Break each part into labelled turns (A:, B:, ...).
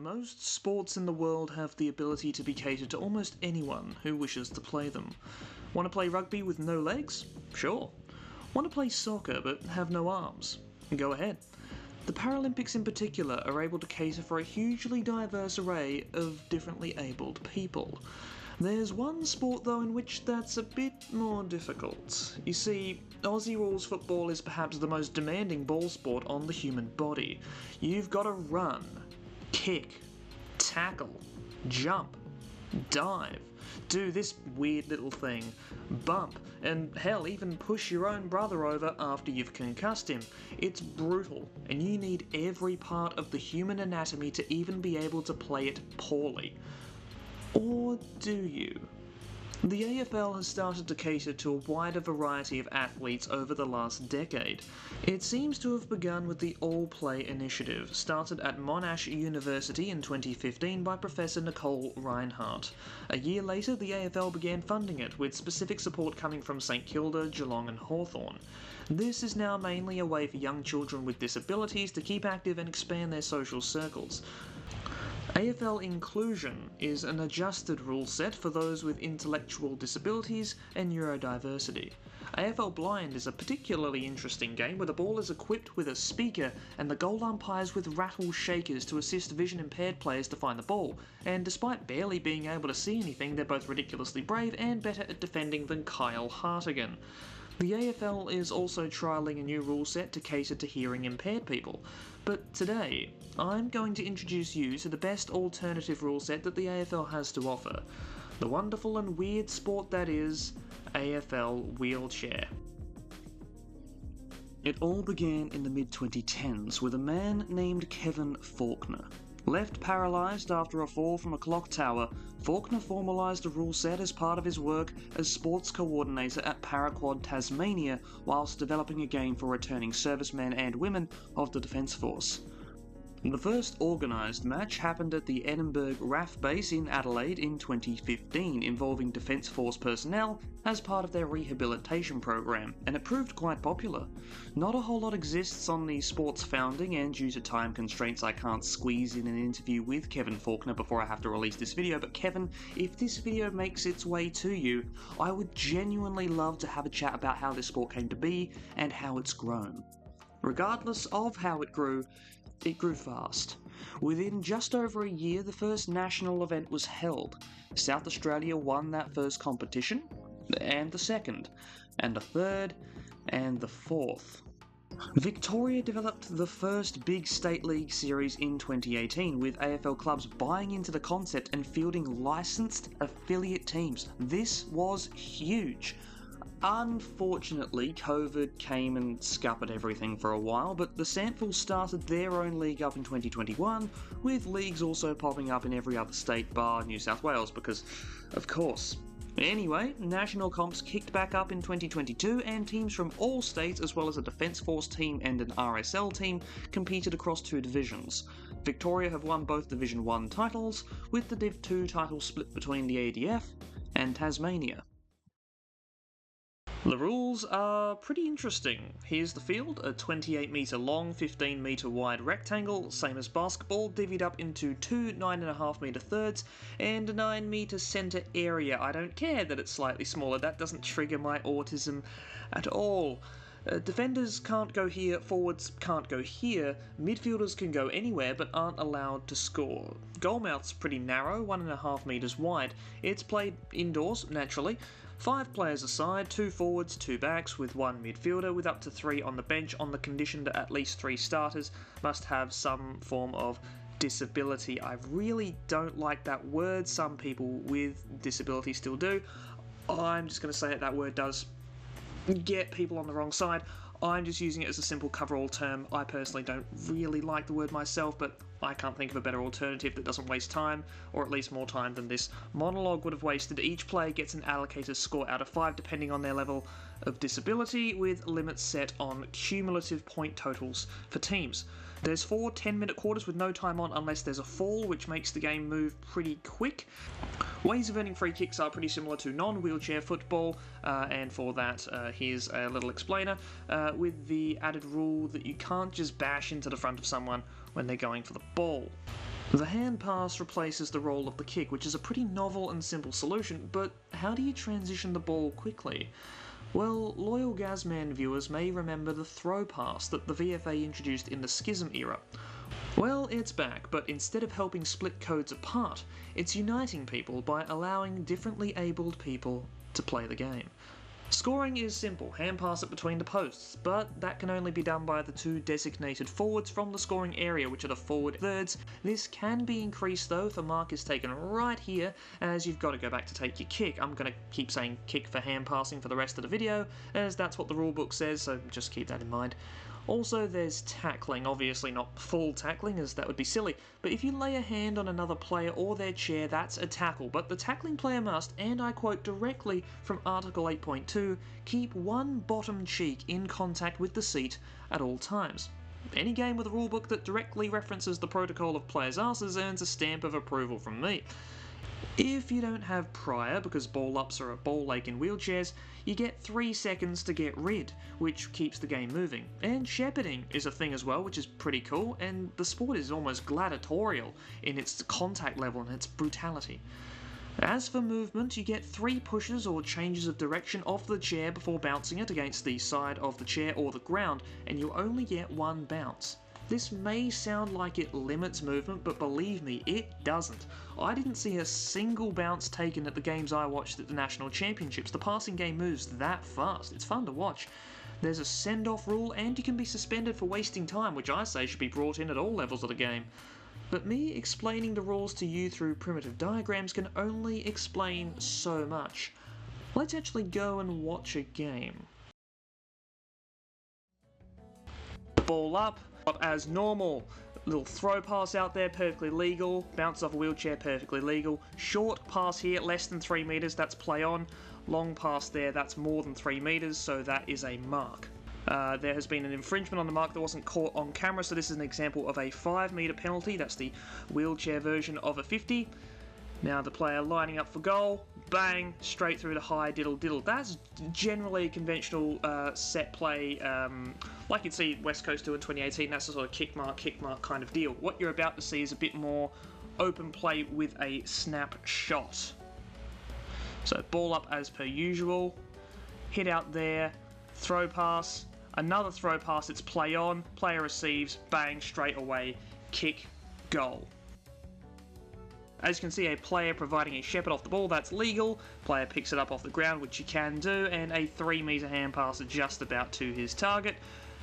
A: Most sports in the world have the ability to be catered to almost anyone who wishes to play them. Want to play rugby with no legs? Sure. Want to play soccer but have no arms? Go ahead. The Paralympics in particular are able to cater for a hugely diverse array of differently abled people. There's one sport though in which that's a bit more difficult. You see, Aussie rules football is perhaps the most demanding ball sport on the human body. You've got to run, kick, tackle, jump, dive, do this weird little thing, bump, and hell, even push your own brother over after you've concussed him. It's brutal, and you need every part of the human anatomy to even be able to play it poorly. Or do you? The AFL has started to cater to a wider variety of athletes over the last decade. It seems to have begun with the All Play initiative, started at Monash University in 2015 by Professor Nicole Reinhardt. A year later, the AFL began funding it, with specific support coming from St Kilda, Geelong and Hawthorn. This is now mainly a way for young children with disabilities to keep active and expand their social circles. AFL Inclusion is an adjusted rule set for those with intellectual disabilities and neurodiversity. AFL Blind is a particularly interesting game where the ball is equipped with a speaker and the goal umpires with rattle shakers to assist vision impaired players to find the ball, and despite barely being able to see anything, they're both ridiculously brave and better at defending than Kyle Hartigan. The AFL is also trialling a new rule set to cater to hearing impaired people, but today I'm going to introduce you to the best alternative rule set that the AFL has to offer, the wonderful and weird sport that is AFL Wheelchair. It all began in the mid-2010s with a man named Kevin Faulkner. Left paralysed after a fall from a clock tower, Faulkner formalised a rule set as part of his work as sports coordinator at Paraquad, Tasmania, whilst developing a game for returning servicemen and women of the Defence Force. The first organised match happened at the Edinburgh RAF base in Adelaide in 2015, involving Defence Force personnel as part of their rehabilitation program, and it proved quite popular. Not a whole lot exists on the sport's founding, and due to time constraints I can't squeeze in an interview with Kevin Faulkner before I have to release this video, but Kevin, if this video makes its way to you, I would genuinely love to have a chat about how this sport came to be and how it's grown. Regardless of how it grew fast. Within just over a year, the first national event was held. South Australia won that first competition, and the second, and the third, and the fourth. Victoria developed the first big state league series in 2018, with AFL clubs buying into the concept and fielding licensed affiliate teams. This was huge. Unfortunately, COVID came and scuppered everything for a while, but the SANFL started their own league up in 2021, with leagues also popping up in every other state bar New South Wales, because, of course. Anyway, national comps kicked back up in 2022, and teams from all states, as well as a Defence Force team and an RSL team, competed across two divisions. Victoria have won both Division 1 titles, with the Div 2 title split between the ADF and Tasmania. The rules are pretty interesting. Here's the field, a 28 metre long, 15 metre wide rectangle, same as basketball, divvied up into two 9.5 metre thirds and a 9 metre centre area. I don't care that it's slightly smaller, that doesn't trigger my autism at all. Defenders can't go here, forwards can't go here, midfielders can go anywhere but aren't allowed to score. Goalmouth's pretty narrow, 1.5 metres wide. It's played indoors, naturally. 5 players aside, 2 forwards, 2 backs, with 1 midfielder, with up to 3 on the bench on the condition that at least 3 starters must have some form of disability. I really don't like that word. Some people with disability still do. I'm just going to say that word does get people on the wrong side. I'm just using it as a simple coverall term. I personally don't really like the word myself, but I can't think of a better alternative that doesn't waste time, or at least more time than this monologue would have wasted. Each player gets an allocated score out of 5 depending on their level of disability, with limits set on cumulative point totals for teams. There's 4 10-minute quarters with no time on unless there's a fall, which makes the game move pretty quick. Ways of earning free kicks are pretty similar to non-wheelchair football, and for that, here's a little explainer, with the added rule that you can't just bash into the front of someone when they're going for the ball. The hand pass replaces the role of the kick, which is a pretty novel and simple solution, but how do you transition the ball quickly? Well, loyal GAZ-man viewers may remember the throw pass that the VFA introduced in the Schism era. Well, it's back, but instead of helping split codes apart, it's uniting people by allowing differently abled people to play the game. Scoring is simple, hand pass it between the posts, but that can only be done by the two designated forwards from the scoring area, which are the forward thirds. This can be increased though if a mark is taken right here, as you've got to go back to take your kick. I'm going to keep saying kick for hand passing for the rest of the video, as that's what the rulebook says, so just keep that in mind. Also, there's tackling, obviously not full tackling as that would be silly, but if you lay a hand on another player or their chair, that's a tackle, but the tackling player must, and I quote directly from Article 8.2, keep one bottom cheek in contact with the seat at all times. Any game with a rulebook that directly references the protocol of players' asses earns a stamp of approval from me. If you don't have prior, because ball-ups are a ball lake in wheelchairs, you get 3 seconds to get rid, which keeps the game moving. And shepherding is a thing as well, which is pretty cool, and the sport is almost gladiatorial in its contact level and its brutality. As for movement, you get 3 pushes or changes of direction off the chair before bouncing it against the side of the chair or the ground, and you only get 1 bounce. This may sound like it limits movement, but believe me, it doesn't. I didn't see a single bounce taken at the games I watched at the National Championships. The passing game moves that fast. It's fun to watch. There's a send-off rule, and you can be suspended for wasting time, which I say should be brought in at all levels of the game. But me explaining the rules to you through primitive diagrams can only explain so much. Let's actually go and watch a game. Ball up as normal. Little throw pass out there, perfectly legal. Bounce off a wheelchair, perfectly legal. Short pass here, less than 3 metres, that's play on. Long pass there, that's more than 3 metres, so that is a mark. There has been an infringement on the mark that wasn't caught on camera, so this is an example of a 5 metre penalty. That's the wheelchair version of a 50. Now the player lining up for goal, bang, straight through the high diddle diddle. That's generally a conventional set play, like you'd see West Coast do in 2018. That's a sort of kick mark kind of deal. What you're about to see is a bit more open play with a snap shot. So ball up as per usual, hit out there, throw pass, another throw pass, it's play on, player receives, bang, straight away, kick, goal. As you can see, a player providing a shepherd off the ball, that's legal. Player picks it up off the ground, which you can do, and a 3 metre hand pass just about to his target.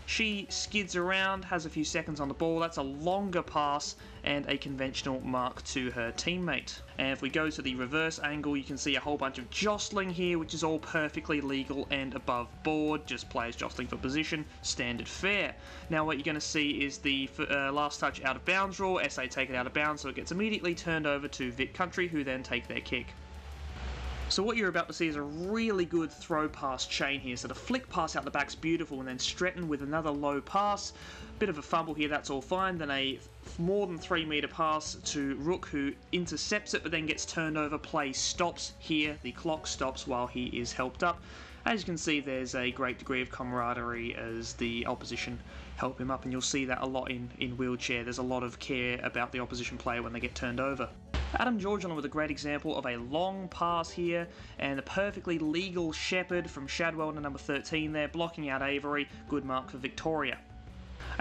A: She skids around, has a few seconds on the ball, that's a longer pass and a conventional mark to her teammate. And if we go to the reverse angle, you can see a whole bunch of jostling here, which is all perfectly legal and above board, just players jostling for position, standard fare. Now what you're going to see is the last touch out of bounds rule, SA take it out of bounds, so it gets immediately turned over to Vic Country, who then take their kick. So what you're about to see is a really good throw pass chain here. So the flick pass out the back's beautiful, and then Stretton with another low pass. Bit of a fumble here, that's all fine. Then a more than 3 metre pass to Rook, who intercepts it but then gets turned over. Play stops here. The clock stops while he is helped up. As you can see, there's a great degree of camaraderie as the opposition help him up, and you'll see that a lot in wheelchair. There's a lot of care about the opposition player when they get turned over. Adam George on with a great example of a long pass here, and a perfectly legal shepherd from Shadwell to number 13 there, blocking out Avery. Good mark for Victoria.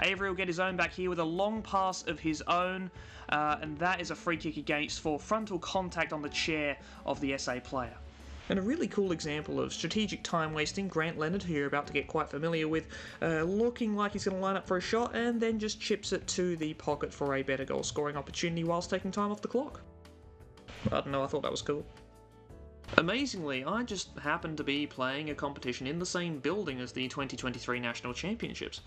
A: Avery will get his own back here with a long pass of his own, and that is a free kick against for frontal contact on the chair of the SA player. And a really cool example of strategic time wasting, Grant Leonard, who you're about to get quite familiar with, looking like he's going to line up for a shot and then just chips it to the pocket for a better goal scoring opportunity whilst taking time off the clock. I don't know, I thought that was cool. Amazingly, I just happened to be playing a competition in the same building as the 2023 National Championships.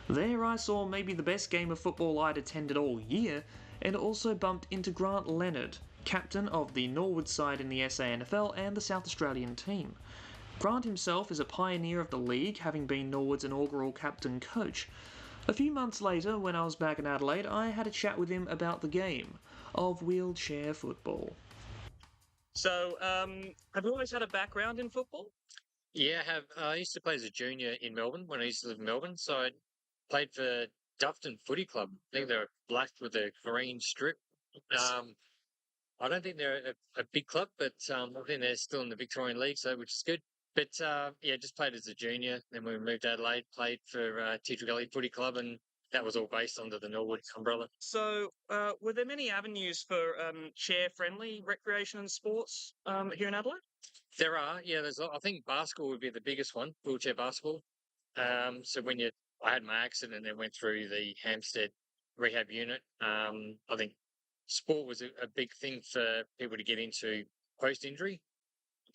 A: There I saw maybe the best game of football I'd attended all year, and also bumped into Grant Leonard, captain of the Norwood side in the SANFL and the South Australian team. Grant himself is a pioneer of the league, having been Norwood's inaugural captain coach. A few months later, when I was back in Adelaide, I had a chat with him about the game of wheelchair football. So, have you always had a background in football?
B: Yeah, I have. I used to play as a junior in Melbourne when I used to live in Melbourne. So I played for Dufton Footy Club. I think they were black with a green strip. Um, I don't think they're a big club, but I think they're still in the Victorian League, so which is good. But yeah, just played as a junior. Then we moved to Adelaide, played for Teacher Gully Footy Club, and that was all based under the Norwood umbrella.
A: So, were there many avenues for chair-friendly recreation and sports here in Adelaide?
B: There are, yeah. I think basketball would be the biggest one, wheelchair basketball. So I had my accident and then went through the Hampstead rehab unit. I think sport was a big thing for people to get into post injury.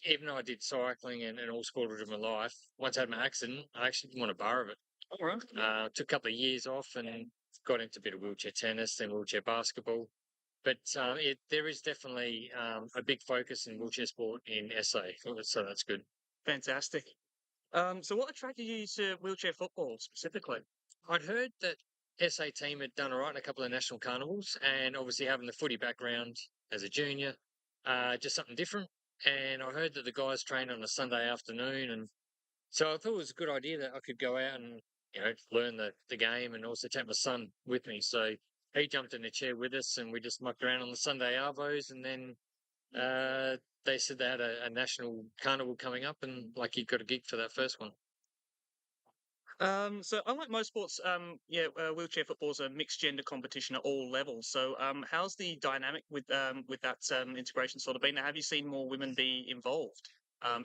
B: Even though I did cycling and all sport of my life, once I had my accident, I actually didn't want a bar of it.
A: All right.
B: Took a couple of years off and got into a bit of wheelchair tennis, then wheelchair basketball. But there is definitely a big focus in wheelchair sport in SA, so that's good.
A: Fantastic. So what attracted you to wheelchair football specifically?
B: I'd heard that SA team had done all right in a couple of national carnivals, and obviously having the footy background as a junior, just something different. And I heard that the guys trained on a Sunday afternoon, and so I thought it was a good idea that I could go out and learn the game and also take my son with me. So he jumped in the chair with us, and we just mucked around on the Sunday arvos, and then they said they had a national carnival coming up, and like he got a gig for that first one.
A: So unlike most sports, wheelchair football is a mixed gender competition at all levels. So, how's the dynamic with that integration sort of been? Have you seen more women be involved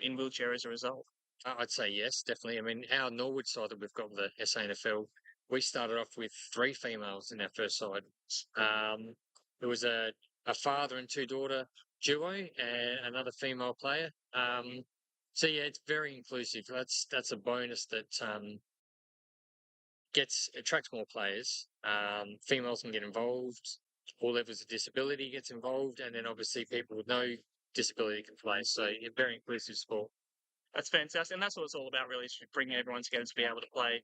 A: in wheelchair as a result?
B: I'd say yes, definitely. I mean, our Norwood side that we've got with the SANFL, we started off with 3 females in our first side. There was a father and 2 daughter duo and another female player. So yeah, it's very inclusive. That's a bonus that attracts more players. Females can get involved. All levels of disability gets involved, and then obviously people with no disability can play. So yeah, very inclusive sport.
A: That's fantastic, and that's what it's all about, really, is bringing everyone together to be able to play,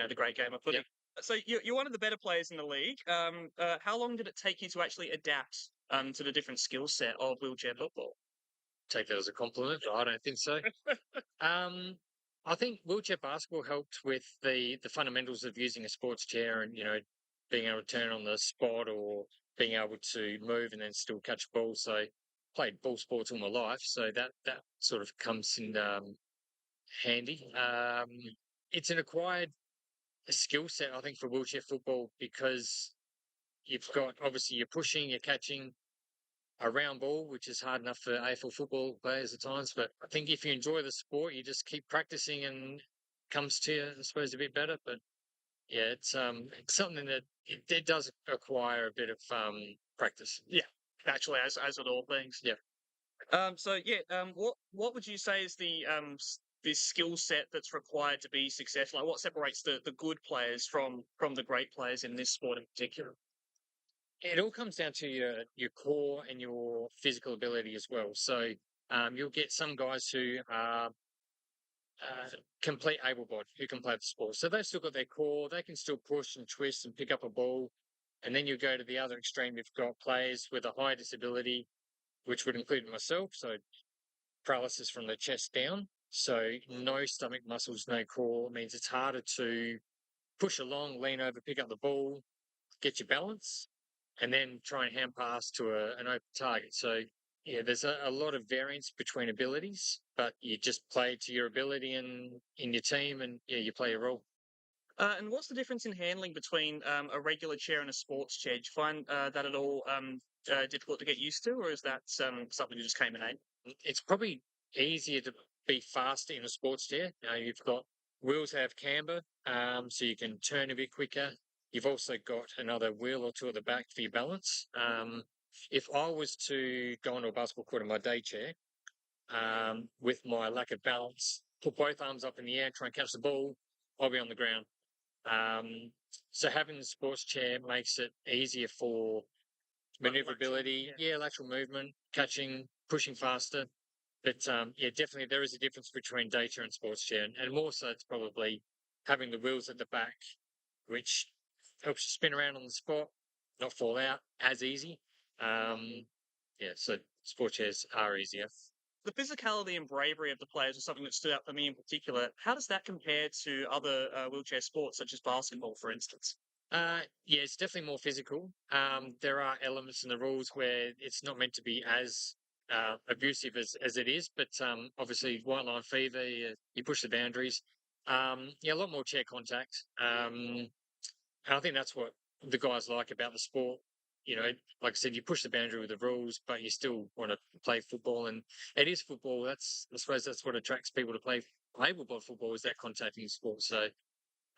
A: the great game of footy.
B: Yep.
A: So you're one of the better players in the league. How long did it take you to actually adapt to the different skill set of wheelchair football?
B: Take that as a compliment, but I don't think so. um, I think wheelchair basketball helped with the fundamentals of using a sports chair and being able to turn on the spot or being able to move and then still catch a ball. So played ball sports all my life, so that sort of comes in handy. It's an acquired skill set, I think, for wheelchair football because you've got obviously you're pushing, you're catching a round ball, which is hard enough for AFL football players at times. But I think if you enjoy the sport, you just keep practicing and comes to you, I suppose, a bit better. But yeah, it's something that it does acquire a bit of practice.
A: Yeah, naturally, as with all things.
B: Yeah.
A: What would you say is the skill set that's required to be successful? Like, what separates the good players from the great players in this sport in particular?
B: It all comes down to your core and your physical ability as well. So you'll get some guys who are complete able-bodied who can play the sport. So they've still got their core. They can still push and twist and pick up a ball. And then you go to the other extreme. You've got players with a high disability, which would include myself. So paralysis from the chest down. So no stomach muscles, no core. It means it's harder to push along, lean over, pick up the ball, get your balance, and then try and hand pass to an open target. So yeah, there's a lot of variance between abilities, but you just play to your ability and in your team, and yeah, you play your role.
A: And what's the difference in handling between a regular chair and a sports chair? Do you find that at all difficult to get used to, or is that something that just came in handy?
B: It's probably easier to be faster in a sports chair. You've got wheels that have camber, so you can turn a bit quicker. You've also got another wheel or two at the back for your balance. If I was to go onto a basketball court in my day chair, with my lack of balance, put both arms up in the air, try and catch the ball, I'll be on the ground. So having the sports chair makes it easier for maneuverability, lateral movement, catching, pushing faster. But yeah, definitely there is a difference between day chair and sports chair, and more so it's probably having the wheels at the back, which helps you spin around on the spot, not fall out as easy. So sports chairs are easier.
A: The physicality and bravery of the players is something that stood out for me in particular. How does that compare to other wheelchair sports, such as basketball, for instance?
B: Yeah, it's definitely more physical. There are elements in the rules where it's not meant to be as abusive as it is, but obviously, white line fever, you push the boundaries. Yeah, a lot more chair contact. And I think that's what the guys like about the sport. You know, like I said, you push the boundary with the rules, but you still want to play football, and it is football. I suppose that's what attracts people to play football is that contacting sport. So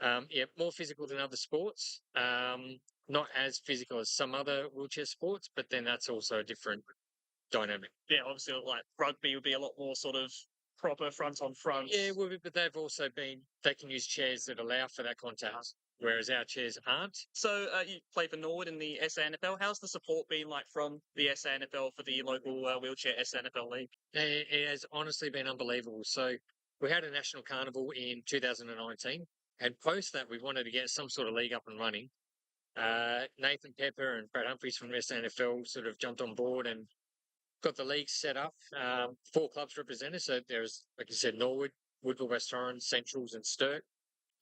B: yeah, more physical than other sports. Not as physical as some other wheelchair sports, but then that's also a different dynamic.
A: Yeah, obviously, like rugby would be a lot more sort of proper front on front.
B: Yeah, well, but they've also they can use chairs that allow for that contact, whereas our chairs aren't.
A: So you play for Norwood in the SANFL. How's the support been like from the SANFL for the local wheelchair SANFL league?
B: It has honestly been unbelievable. So we had a national carnival in 2019, and post that we wanted to get some sort of league up and running. Nathan Pepper and Brad Humphries from SANFL sort of jumped on board and got the league set up. 4 clubs represented. So there's, like you said, Norwood, Woodville, West Torrens, Centrals, and Sturt.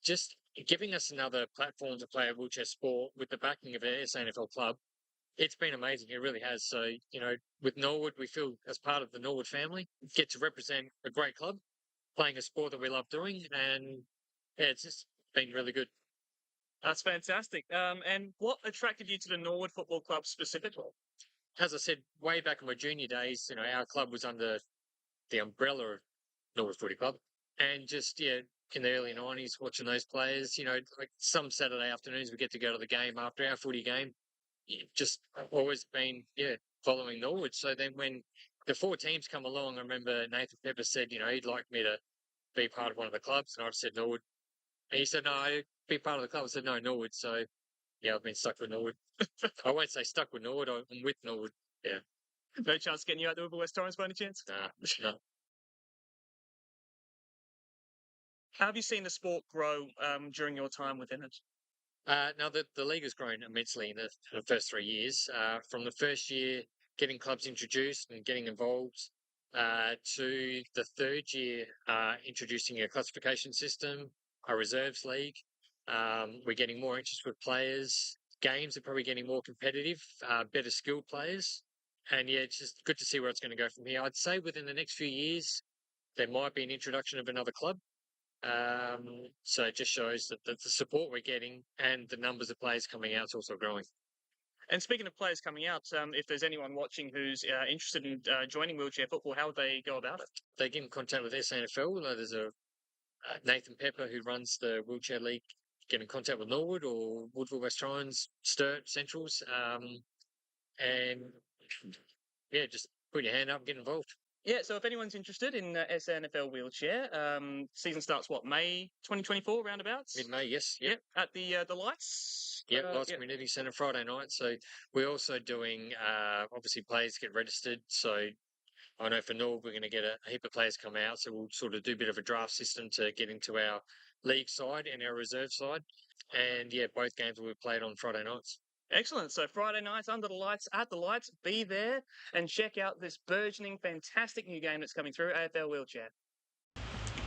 B: Just giving us another platform to play a wheelchair sport with the backing of an SANFL club. It's been amazing. It really has. So, you know, with Norwood, we feel as part of the Norwood family, get to represent a great club, playing a sport that we love doing. And yeah, it's just been really good.
A: That's fantastic. And what attracted you to the Norwood Football Club specifically?
B: As I said, way back in my junior days, you know, our club was under the umbrella of Norwood Footy Club. And just, yeah, in the early 90s, watching those players, you know, like some Saturday afternoons, we get to go to the game after our footy game. Just always been, yeah, following Norwood. So then when the 4 teams come along, I remember Nathan Pepper said, you know, he'd like me to be part of one of the clubs. And I said Norwood. And he said, no, I'd be part of the club. I said, no, Norwood. So, yeah, I've been stuck with Norwood. I won't say stuck with Norwood. I'm with Norwood. Yeah.
A: No chance of getting you out there with West Torrens by any chance?
B: Nah, no.
A: How have you seen the sport grow during your time within it?
B: Now, the league has grown immensely in the first 3 years. From the first year, getting clubs introduced and getting involved, to the third year, introducing a classification system, a reserves league. We're getting more interest with players. Games are probably getting more competitive, better skilled players. And yeah, it's just good to see where it's going to go from here. I'd say within the next few years, there might be an introduction of another club. So it just shows that the support we're getting and the numbers of players coming out is also growing.
A: And speaking of players coming out, if there's anyone watching who's interested in joining wheelchair football, how would they go about it?
B: They get in contact with SANFL. There's a Nathan Pepper who runs the wheelchair league. Get in contact with Norwood or Woodville, West Torrens, Sturt, Centrals, and yeah, just put your hand up and get involved.
A: Yeah, so if anyone's interested in SANFL wheelchair, season starts May 2024, roundabouts?
B: Mid-May, yes.
A: Yep. At the Lights?
B: Lights Community Centre Friday night. So we're also doing, obviously, players get registered. So I know for Norwood, we're going to get a heap of players come out. So we'll sort of do a bit of a draft system to get into our league side and our reserve side. And yeah, both games will be played on Friday nights.
A: Excellent. So Friday nights under the lights, at the Lights, be there and check out this burgeoning, fantastic new game that's coming through, AFL Wheelchair.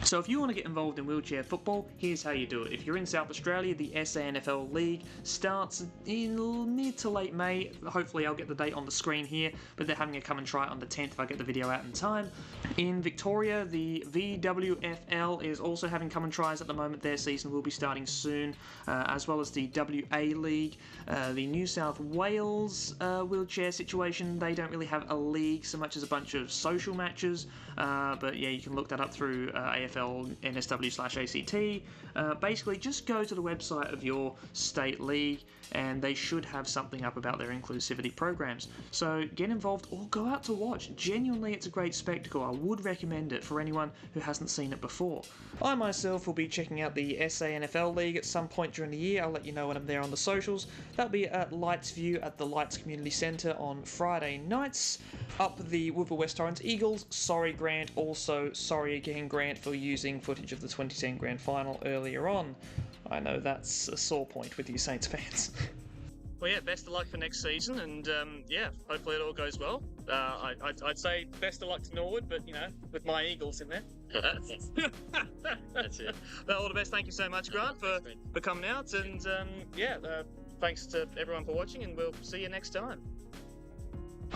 A: So if you want to get involved in wheelchair football, here's how you do it. If you're in South Australia, the SANFL League starts in mid to late May. Hopefully I'll get the date on the screen here, but they're having a come and try it on the 10th if I get the video out in time. In Victoria, the VWFL is also having come and tries at the moment. Their season will be starting soon, as well as the WA League. The New South Wales wheelchair situation, they don't really have a league so much as a bunch of social matches, but yeah, you can look that up through AFL NSW/ACT. Basically, just go to the website of your state league and they should have something up about their inclusivity programs. So get involved or go out to watch. Genuinely, it's a great spectacle. I would recommend it for anyone who hasn't seen it before. I myself will be checking out the SANFL League at some point during the year. I'll let you know when I'm there on the socials. That'll be at Lights View at the Lights Community Centre on Friday nights. Up the Woodville West Torrens Eagles. Sorry, Grant. Also, sorry again, Grant, for using footage of the 2010 Grand Final earlier on. I know that's a sore point with you Saints fans. Well, yeah, best of luck for next season, and yeah, hopefully it all goes well. I'd say best of luck to Norwood, but you know, with my Eagles in there.
B: That's it.
A: Well, all the best. Thank you so much, Grant, for coming out. And thanks to everyone for watching, and we'll see you next time.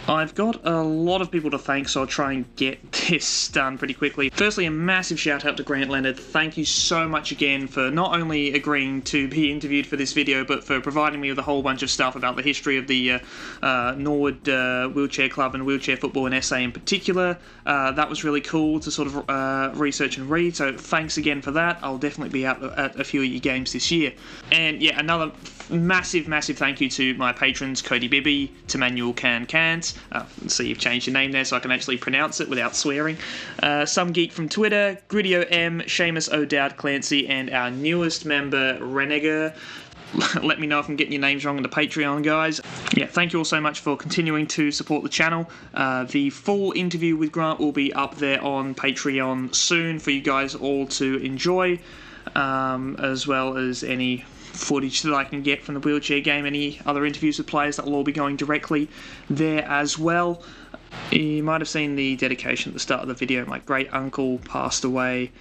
A: I've got a lot of people to thank, so I'll try and get this done pretty quickly. Firstly, a massive shout out to Grant Leonard. Thank you so much again for not only agreeing to be interviewed for this video, but for providing me with a whole bunch of stuff about the history of the Norwood Wheelchair Club and wheelchair football in SA in particular. That was really cool to sort of research and read, so thanks again for that. I'll definitely be out at a few of your games this year. And yeah, another massive thank you to my patrons, Cody Bibby, to Manuel Can. So you've changed your name there so I can actually pronounce it without swearing. Some Geek from Twitter, Gridio M, Seamus O'Dowd Clancy, and our newest member, Renegar. Let me know if I'm getting your names wrong in the Patreon, guys. Yeah, thank you all so much for continuing to support the channel. The full interview with Grant will be up there on Patreon soon for you guys all to enjoy, as well as any footage that I can get from the wheelchair game, any other interviews with players that will all be going directly there as well. You might have seen the dedication at the start of the video. My great uncle passed away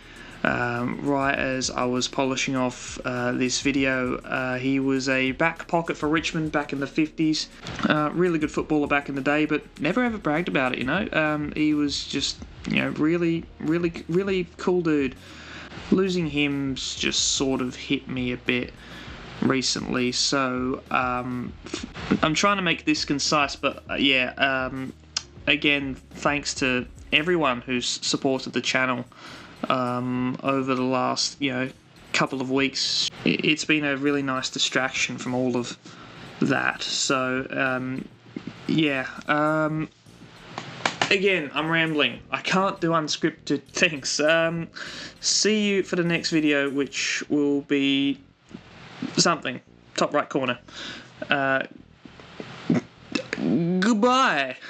A: right as I was polishing off this video. He was a back pocket for Richmond back in the 50s. Really good footballer back in the day, but never ever bragged about it, you know. He was just, you know, really cool dude. Losing him's just sort of hit me a bit recently, so I'm trying to make this concise, but again, thanks to everyone who's supported the channel over the last, you know, couple of weeks. It's been a really nice distraction from all of that, so again, I'm rambling. I can't do unscripted things. See you for the next video, which will be something. Top right corner. Goodbye.